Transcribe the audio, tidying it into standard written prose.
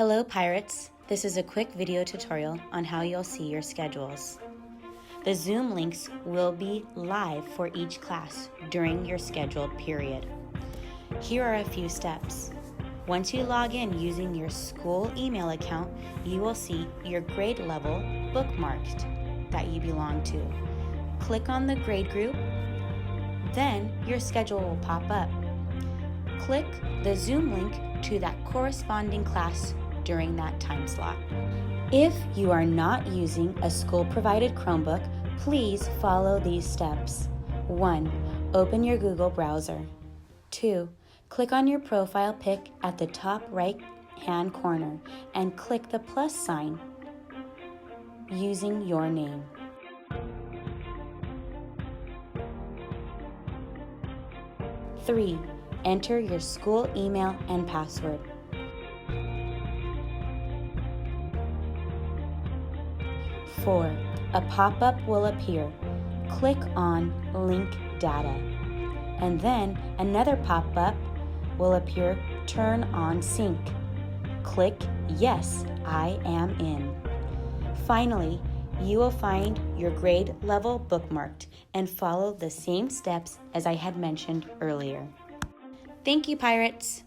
Hello Pirates, this is a quick video tutorial on how you'll see your schedules. The Zoom links will be live for each class during your scheduled period. Here are a few steps. Once you log in using your school email account, you will see your grade level bookmarked that you belong to. Click on the grade group, then your schedule will pop up. Click the Zoom link to that corresponding class during that time slot. If you are not using a school-provided Chromebook, please follow these steps. 1. Open your Google browser. 2. Click on your profile pic at the top right-hand corner and click the plus sign using your name. 3. Enter your school email and password. 4. A pop-up will appear. Click on Link Data. And then another pop-up will appear, Turn on Sync. Click Yes, I am in. Finally, you will find your grade level bookmarked and follow the same steps as I had mentioned earlier. Thank you, Pirates!